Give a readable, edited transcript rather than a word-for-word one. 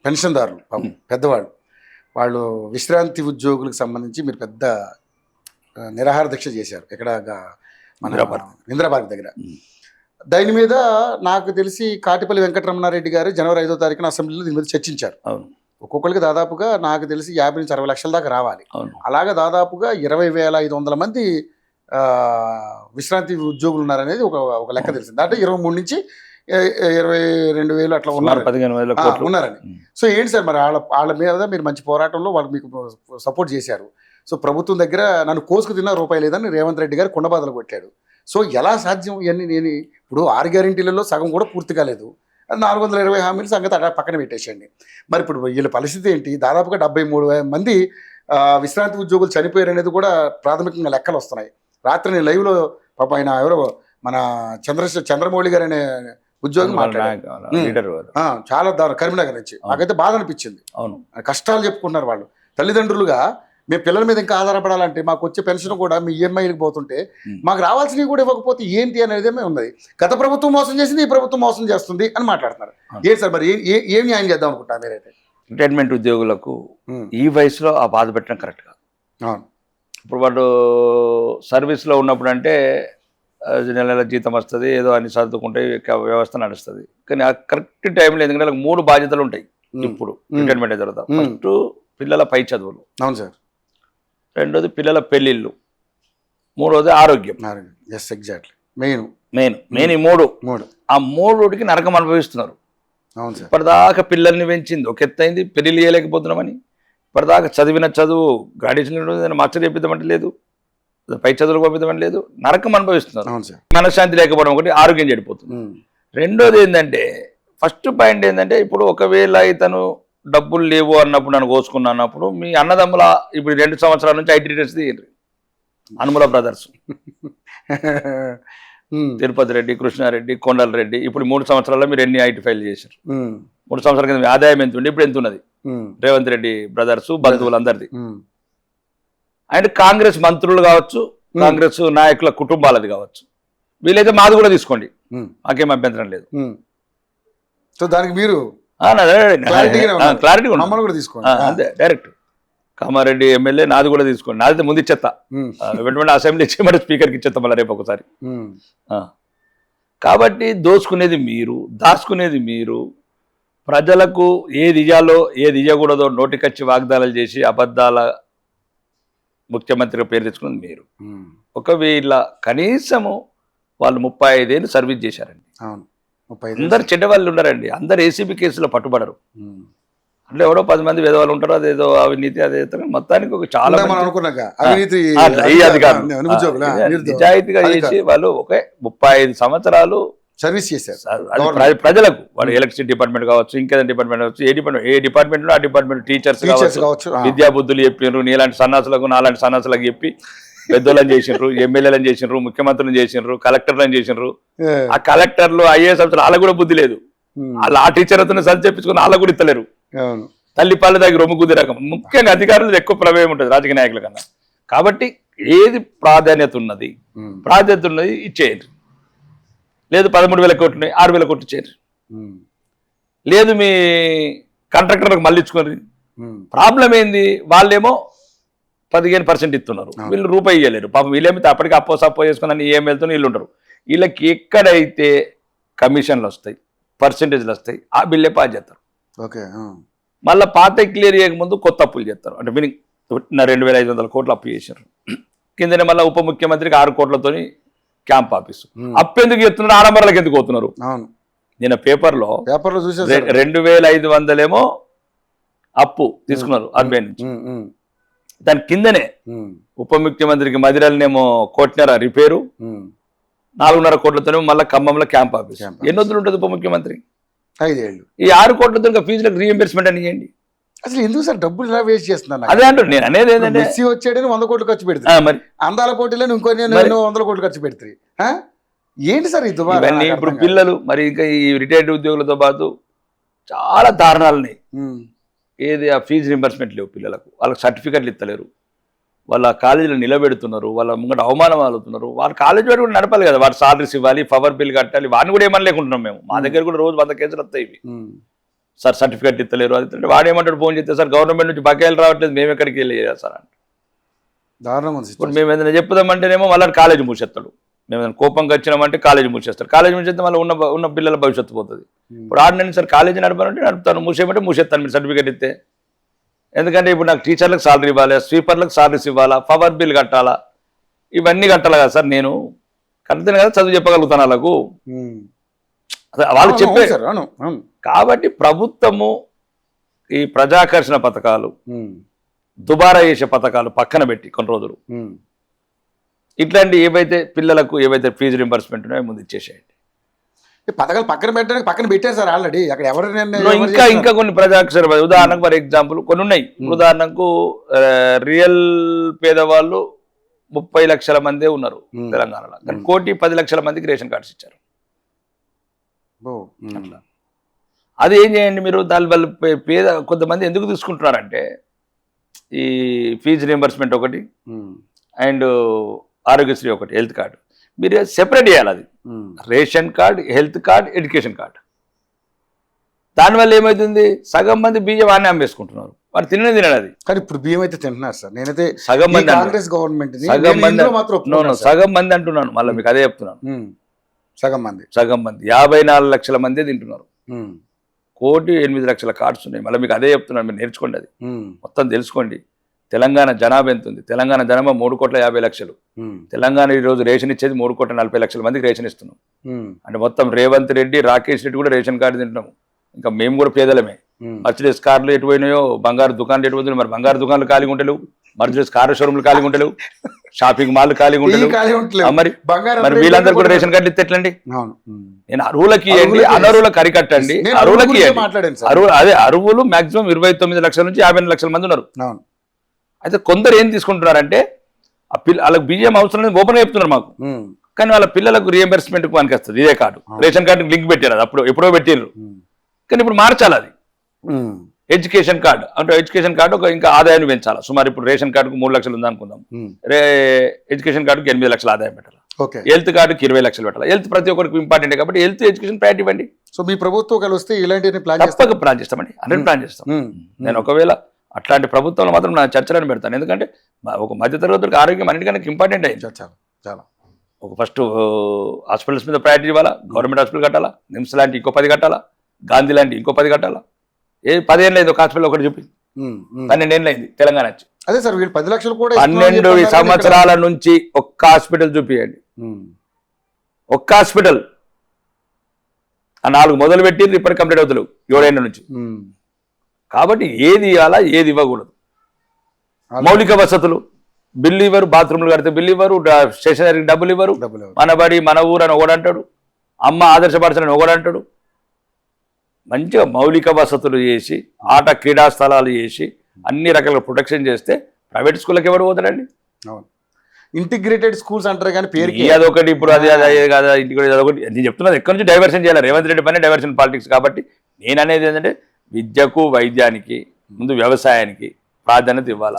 పెన్షన్దారులు పెద్దవాళ్ళు, వాళ్ళు విశ్రాంతి ఉద్యోగులకు సంబంధించి మీరు పెద్ద నిరాహార దీక్ష చేశారు ఇక్కడ మన ఇంద్రాబాద్ దగ్గర. దాని మీద నాకు తెలిసి కాటిపల్లి వెంకటరమణారెడ్డి గారు జనవరి 5వ తారీఖున అసెంబ్లీలో దీని మీద చర్చించారు. ఒక్కొక్కరికి దాదాపుగా నాకు తెలిసి 50 నుంచి 60 లక్షల దాకా రావాలి. అలాగే దాదాపుగా 20,500 మంది విశ్రాంతి ఉద్యోగులు ఉన్నారనేది ఒక లెక్క తెలిసింది. అంటే 23 నుంచి 22,000 అట్లా ఉన్నారని. సో ఏంటి సార్ మరి వాళ్ళ మీద మీరు మంచి పోరాటంలో వాళ్ళు మీకు సపోర్ట్ చేశారు. సో ప్రభుత్వం దగ్గర నన్ను కోసుకు తిన్న రూపాయి లేదని రేవంత్ రెడ్డి గారు కుండబాదలు కొట్టాడు. సో ఎలా సాధ్యం ఇవన్నీ? నేను ఇప్పుడు 6 గ్యారెంటీలలో సగం కూడా పూర్తి కాలేదు, 420 హామీలు సంగతి అక్కడ పక్కన పెట్టేసండి. మరి ఇప్పుడు వీళ్ళ పరిస్థితి ఏంటి? దాదాపుగా 73,000 మంది విశ్రాంతి ఉద్యోగులు చనిపోయారు అనేది కూడా ప్రాథమికంగా లెక్కలు వస్తున్నాయి. రాత్రి నేను లైవ్లో పాప ఆయన ఎవరో మన చంద్రమౌళి గారు అనే ఉద్యోగం మాట్లాడారు. చాలా దారుణం, కరీంనగర్ నుంచి. నాకైతే బాధ అనిపించింది. అవును, కష్టాలు చెప్పుకున్నారు వాళ్ళు. తల్లిదండ్రులుగా మేము పిల్లల మీద ఇంకా ఆధారపడాలంటే మాకు వచ్చే పెన్షన్ కూడా మీ ఈఎంఐలకు పోతుంటే మాకు రావాల్సినవి కూడా ఇవ్వకపోతే ఏంటి అనేది ఉన్నది. గత ప్రభుత్వం మోసం చేసింది, ఈ ప్రభుత్వం మోసం చేస్తుంది అని మాట్లాడుతున్నారు. ఏంటి సార్ మరి ఏం న్యాయం చేద్దాం అనుకుంటున్నారు మీరైతే? రిటైర్మెంట్ ఉద్యోగులకు ఈ వయసులో ఆ బాధ పెట్టడం కరెక్ట్ కాదు. ఇప్పుడు వాడు సర్వీస్లో ఉన్నప్పుడు అంటే నెల నెల జీతం వస్తుంది, ఏదో అన్ని సర్దుకుంటే వ్యవస్థ నడుస్తుంది. కానీ ఆ కరెక్ట్ టైంలో ఎందుకంటే వాళ్ళకి 3 బాధ్యతలు ఉంటాయి ఇప్పుడు రిటైర్మెంట్ అయిన తర్వాత. ఫస్ట్ పిల్లల పై చదువులు, అవును సార్. రెండోది పిల్లల పెళ్ళిళ్ళు, మూడోది ఆరోగ్యం. ఎగ్జాక్ట్లీ మెయిన్ ఈ మూడు. ఆ మూడుకి నరకం అనుభవిస్తున్నారు. అవును సార్. ఇప్పటిదాకా పిల్లల్ని పెంచింది ఒక ఎత్తైంది, పెళ్లి చేయలేకపోతున్నామని. ఇప్పటిదాకా చదివిన చదువు గ్రాడ్యుయేషన్ మాస్టర్ చేపిద్దామంటే లేదు, పై చదువులు పంపిద్దామని లేదు, నరకం అనుభవిస్తున్నారు. మనశ్శాంతి లేకపోవడం ఒకటి, ఆరోగ్యం చెడిపోతుంది. రెండోది ఏంటంటే, ఫస్ట్ పాయింట్ ఏంటంటే, ఇప్పుడు ఒకవేళ ఇతను డబ్బులు లేవు అన్నప్పుడు నన్ను కోసుకున్నా అన్నప్పుడు మీ అన్నదమ్ముల ఇప్పుడు 2 సంవత్సరాల నుంచి ఐటీ రిటర్న్స్ తీయండి. అనుముల బ్రదర్స్, తిరుపతి రెడ్డి, కృష్ణారెడ్డి, కొండలరెడ్డి. ఇప్పుడు 3 సంవత్సరాల్లో మీరు ఎన్ని ఐటీ ఫైల్ చేశారు? 3 సంవత్సరాల కింద ఆదాయం ఎంత ఉండి ఇప్పుడు ఎంత ఉన్నది? రేవంత్ రెడ్డి బ్రదర్స్ బంధువులందరిది. అండ్ కాంగ్రెస్ మంత్రులు కావచ్చు, కాంగ్రెస్ నాయకుల కుటుంబాలది కావచ్చు. వీలైతే మాది కూడా తీసుకోండి, మాకేం అభ్యంతరం లేదు. సో దానికి మీరు క్లారిటీ కూడా తీసుకోండి అంతే. డైరెక్ట్ కామారెడ్డి ఎమ్మెల్యే నాది కూడా తీసుకోండి, నాది ముందు ఇచ్చేస్తా. వెంటనే అసెంబ్లీ ఇచ్చేమంటే స్పీకర్కి ఇచ్చేస్తా మళ్ళీ రేపు ఒకసారి. కాబట్టి దోచుకునేది మీరు, దాచుకునేది మీరు. ప్రజలకు ఏది ఇయ్యాలో ఏది ఇయ్యకూడదో నోటికొచ్చి వాగ్దానాలు చేసి అబద్ధాల ముఖ్యమంత్రిగా పేరు తెచ్చుకున్నది మీరు. ఒకవేళ కనీసము వాళ్ళు 35 ఏళ్ళు సర్వీస్ చేశారండి. అందరు చెడ్డవాళ్ళు ఉన్నారండి, అందరు ఏసీబీ కేసులో పట్టుబడరు. అంటే ఎవడో 10 మంది వేదవాళ్ళు ఉంటారు, అదేదో అవినీతి అదే. మొత్తానికి ఒక చాలా నిజాయితీగా చేసి వాళ్ళు ఒక 35 సంవత్సరాలు సర్వీస్ చేశారు ప్రజలకు. వాళ్ళు ఎలక్ట్రిసిటీ డిపార్ట్మెంట్ కావచ్చు, ఇంకేదైనా డిపార్ట్మెంట్ కావచ్చు, ఏ డిపార్ట్మెంట్లో ఆ డిపార్ట్మెంట్ టీచర్స్ కావచ్చు, విద్యాబుద్ధులు చెప్పినారు. నీలాంటి సన్నాసులకు నాలాంటి సన్నాసులకు చెప్పి పెద్దోళ్ళని చేసినారు, ఎమ్మెల్యేలను చేసినారు, ముఖ్యమంత్రులను చేసినారు, కలెక్టర్లను చేసినారు. ఆ కలెక్టర్లు ఐఏఎస్ అఫీసర్లు వాళ్ళకు కూడా బుద్ధి లేదు. వాళ్ళు ఆ టీచర్ అతను సరి చెప్పించుకుని వాళ్ళకు కూడా ఇస్తలేరు. తల్లిపాళ్ళ దగ్గర రొమ్ము కుది రకం. ముఖ్యంగా అధికారులు ఎక్కువ ప్రమేయం ఉంటుంది రాజకీయ నాయకుల కన్నా. కాబట్టి ఏది ప్రాధాన్యత ఉన్నది ఇచ్చేయండి. లేదు 13,000 కోట్లు ఉన్నాయి, 6,000 కోట్లు ఇచ్చేయండి. లేదు మీ కాంట్రాక్టర్లకు మళ్ళీ ఇచ్చుకోండి. ప్రాబ్లం ఏంది? వాళ్ళేమో 15% ఇస్తున్నారు, వీళ్ళు రూపాయి ఇవ్వలేరు. పాపం వీళ్ళేమో అప్పటికి అప్పో చేసుకుని ఈఎంఐలతో వీళ్ళు ఉంటారు. వీళ్ళకి ఎక్కడైతే కమిషన్లు వస్తాయి, పర్సెంటేజ్లు వస్తాయి, ఆ బిల్లే పాస్ చేస్తారు. మళ్ళీ పాత క్లియర్ చేయకముందు కొత్త అప్పులు చేస్తారు. అంటే మీనింగ్ 2,500 కోట్లు అప్పు చేశారు. కిందనే మళ్ళీ ఉప ముఖ్యమంత్రికి 6 కోట్లతో క్యాంప్ ఆఫీసు. అప్పు ఎందుకు చెప్తున్నారు? ఆడంబరాలకు ఎందుకు పోతున్నారు? నేను పేపర్లో 2,500 ఏమో అప్పు తీసుకున్నారు ఆర్బీఐ నుంచి. దాని కిందనే ఉప ముఖ్యమంత్రికి మదిరలనేమో కోటిన్నర రిపేరు, 4.5 కోట్లతోనే మళ్ళీ ఖమ్మంలో క్యాంప్ ఆఫీస్. ఎన్ని వద్దులు ఉంటుంది ఉప ముఖ్యమంత్రి? 5 ఏళ్ళు. ఈ 6 కోట్లతో ఫీజులకు రీఎంబర్స్మెంట్ అని ఇవ్వండి. అసలు ఎందుకు సార్ డబ్బులు ఇలా వేస్ట్ చేస్తున్నారు? అదే అంటారు. నేను అనేది ఏంటంటే మెస్సీ వచ్చాడని 100 కోట్లు ఖర్చు పెడతారు, మరి అందాల పోటీలో ఇంకో 100 కోట్లు ఖర్చు పెడతారు. ఏంటి సార్ ఇది? ఇప్పుడు పిల్లలు మరి ఇంకా ఈ రిటైర్డ్ ఉద్యోగులతో పాటు చాలా దారుణాలని ఏది ఆ ఫీజు రింబర్స్మెంట్ లేవు పిల్లలకు, వాళ్ళకి సర్టిఫికెట్లు ఇస్తలేరు, వాళ్ళ కాలేజీలో నిలబెడుతున్నారు, వాళ్ళ ముంగట అవమానం అవుతున్నారు. వాళ్ళ కాలేజీ వాడు కూడా నడపాలి కదా, వాడు సాలరీస్ ఇవ్వాలి, పవర్ బిల్ కట్టాలి, వాడిని కూడా ఏమని లేకుంటున్నాం మేము. మా దగ్గర కూడా రోజు 100 కేసులు వస్తాయి. ఇవి సార్ సర్టిఫికేట్ ఇస్తలేరు అది ఇస్తలేరు. వాడేమంటాడు ఫోన్ చేస్తే సార్ గవర్నమెంట్ నుంచి బకాయిలు రావట్లేదు మేము ఎక్కడికి వెళ్ళి సార్ అంటే దారుణం ఇప్పుడు మేము ఏదైనా చెప్పుదామంటేనేమో వాళ్ళని కాలేజీ మూసేస్తాడు. మేము ఏదైనా కోపంగా వచ్చినామంటే కాలేజీ మూసేస్తాడు. కాలేజీ మూసేస్తే మళ్ళీ ఉన్న పిల్లల భవిష్యత్తు పోతుంది. ఇప్పుడు ఆడినండి సార్ కాలేజీ నడపాలంటే నడుపుతాను, మూసేయమంటే మూసేస్తాను మీరు సర్టిఫికేట్ ఇస్తే. ఎందుకంటే ఇప్పుడు నాకు టీచర్లకు సాలరీ ఇవ్వాలి, స్వీపర్లకు సాలరీస్ ఇవ్వాలా, పవర్ బిల్ కట్టాలా, ఇవన్నీ కట్టాలి కదా సార్. నేను కడితేనే కదా చదువు చెప్పగలుగుతాను వాళ్ళకు. వాళ్ళు చెప్పే కాబట్టి ప్రభుత్వము ఈ ప్రజాకర్షణ పథకాలు దుబారా చేసే పథకాలు పక్కన పెట్టి కొన్ని రోజులు ఇట్లాంటి ఏవైతే పిల్లలకు ఏవైతే ఫీజు రింబర్స్మెంట్ ఉన్నాయో ముందు ఇచ్చేసేయండి. పథకాలు పక్కన పెట్టడానికి పక్కన పెట్టారు సార్ ఆల్రెడీ. అక్కడ ఎవరు ఇంకా కొన్ని ప్రజాకర్షణ ఉదాహరణకు ఫర్ ఎగ్జాంపుల్ కొన్ని ఉన్నాయి. ఉదాహరణకు రియల్ పేదవాళ్ళు 30 లక్షల మందే ఉన్నారు తెలంగాణలో, కానీ 1,10,00,000 మందికి రేషన్ కార్డ్స్ ఇచ్చారు. అట్లా అది ఏం చేయండి మీరు, దాని వల్ల పేద కొంతమంది ఎందుకు తీసుకుంటున్నారంటే ఈ ఫీజు రియంబర్స్మెంట్ ఒకటి అండ్ ఆరోగ్యశ్రీ ఒకటి, హెల్త్ కార్డు మీరు సెపరేట్ చేయాలి. అది ration card, health card, education card. దానివల్ల ఏమవుతుంది, సగం మంది బియ్యం ఆనే అమ్మేసుకుంటున్నారు, వాడు తినడు అది. కానీ ఇప్పుడు బియ్యం అయితే తింటున్నారు సార్. నేనైతే సగం మంది కాంగ్రెస్ గవర్నమెంట్ సగం మంది అంటున్నాను, మళ్ళీ మీకు అదే చెప్తున్నాను. సగం మంది 54 లక్షల మంది తింటున్నారు. 1,08,00,000 కార్డ్స్ ఉన్నాయి. మళ్ళీ మీకు అదే చెప్తున్నాను, మీరు నేర్చుకోండి, అది మొత్తం తెలుసుకోండి. తెలంగాణ జనాభా ఎంత ఉంది? తెలంగాణ జనాభా 3,50,00,000. తెలంగాణ ఈరోజు రేషన్ ఇచ్చేది 3,40,00,000 మందికి రేషన్ ఇస్తున్నాం. అంటే మొత్తం రేవంత్ రెడ్డి, రాకేష్ రెడ్డి కూడా రేషన్ కార్డు తింటున్నాము. ఇంకా మేము కూడా పేదలమే. మర్చిడేస్ కార్లు ఎటు పోయినాయో, బంగారు దుకాణాలు ఎటు పోతున్నాయి. మరి బంగారు దుకాణాలు ఖాళీగా ఉంటలేవు, మర్చిడేస్ కారు షోరూమ్లు ఖాళీగా ఉంటలేవు, షాపింగ్ మాల్ ఖాళీగా ఉంటలేవు. మరి వీళ్ళందరూ కూడా రేషన్ కార్డు ఇస్తే ఎట్లండి? నేను అరువులకి ఇవ్వండి, అనర్హులకు అరికట్టండి. అరువులకి అదే అరువులు మాక్సిమం 29 లక్షల నుంచి 50 లక్షల మంది ఉన్నారు. అయితే కొందరు ఏం తీసుకుంటున్నారంటే వాళ్ళకి బియ్యం అవసరం లేదు ఓపెన్గా చెప్తున్నారు మాకు, కానీ వాళ్ళ పిల్లలకు రియంబర్స్మెంట్ పనికి వస్తుంది ఇదే కార్డు. రేషన్ కార్డు లింక్ పెట్టారు, అది అప్పుడు ఎప్పుడో పెట్టారు, కానీ ఇప్పుడు మార్చాలి అది. ఎడ్యుకేషన్ కార్డు అంటే ఎడ్యుకేషన్ కార్డు ఇంకా ఆదాయాన్ని పెంచాలి. సుమారు ఇప్పుడు రేషన్ కార్డుకు 3 లక్షలు ఉంది అనుకుందాం, ఎడ్యుకేషన్ కార్డుకి 8 లక్షల ఆదాయం పెట్టాలి. హెల్త్ కార్డుకి 20 లక్షలు పెట్టాలి. హెల్త్ ప్రతి ఒక్కరికి ఇంపార్టెంట్ కాబట్టి హెల్త్, ఎడ్యుకేషన్ ప్రయారిటీ ఇవ్వండి. సో మీ ప్రభుత్వం కలిస్తే ఇలాంటి తప్పక ప్లాన్ చేస్తామండి, 100 ప్లాన్ చేస్తాం. నేను ఒకవేళ అట్లాంటి ప్రభుత్వంలో మాత్రం నా చర్చలను పెడతాను. ఎందుకంటే ఒక మధ్యతరగతులకు ఆరోగ్యం అన్నిటికన్నా ఇంపార్టెంట్ అయింది. చాలా ఒక ఫస్ట్ హాస్పిటల్స్ మీద ప్రయారిటీ ఇవ్వాలా, గవర్నమెంట్ హాస్పిటల్ కట్టాలా, నిమ్స్ లాంటి ఇంకో 10 కట్టాలా, గాంధీ లాంటి ఇంకో 10 కట్టాలా. 10 ఏళ్ళు అయింది ఒక హాస్పిటల్ ఒకటి చూపి, 12 ఏళ్ళు అయింది తెలంగాణ వచ్చి. అదే సార్ వీళ్ళు 10 లక్షలు కూడా 12 సంవత్సరాల నుంచి ఒక్క హాస్పిటల్ చూపియండి, ఒక్క హాస్పిటల్. ఆ 4 మొదలు పెట్టి ఇప్పుడు కంప్లీట్ అవుతలేవు 7 ఏళ్ళ నుంచి. కాబట్టి ఏది ఇవ్వాలా, ఏది ఇవ్వకూడదు. మౌలిక వసతులు, బిల్లు ఇవ్వరు, బాత్రూమ్లు కడితే బిల్లు ఇవ్వరు, స్టేషనరీకి డబ్బులు ఇవ్వరు, మన బడి మన ఊరు అని ఒకడంటాడు, అమ్మ ఆదర్శపరచని ఒకడంటాడు. మంచిగా మౌలిక వసతులు చేసి, ఆట క్రీడా స్థలాలు చేసి, అన్ని రకాల ప్రొటెక్షన్ చేస్తే ప్రైవేట్ స్కూళ్ళకి ఎవరు పోతారండి? ఇంటిగ్రేటెడ్ స్కూల్స్ అంటారు కానీ పేరుకి అదొకటి. ఇప్పుడు అది కదా ఇంటిగ్రేటెడ్ అదొకటి. నేను చెప్తున్నది ఎక్కడి నుంచి డైవర్షన్ చేయాలి, రేవంత్ రెడ్డి పైన డైవర్షన్ పాలిటిక్స్. కాబట్టి నేను అనేది ఏంటంటే విద్యకు, వైద్యానికి ముందు వ్యవసాయానికి ప్రాధాన్యత ఇవ్వాలి.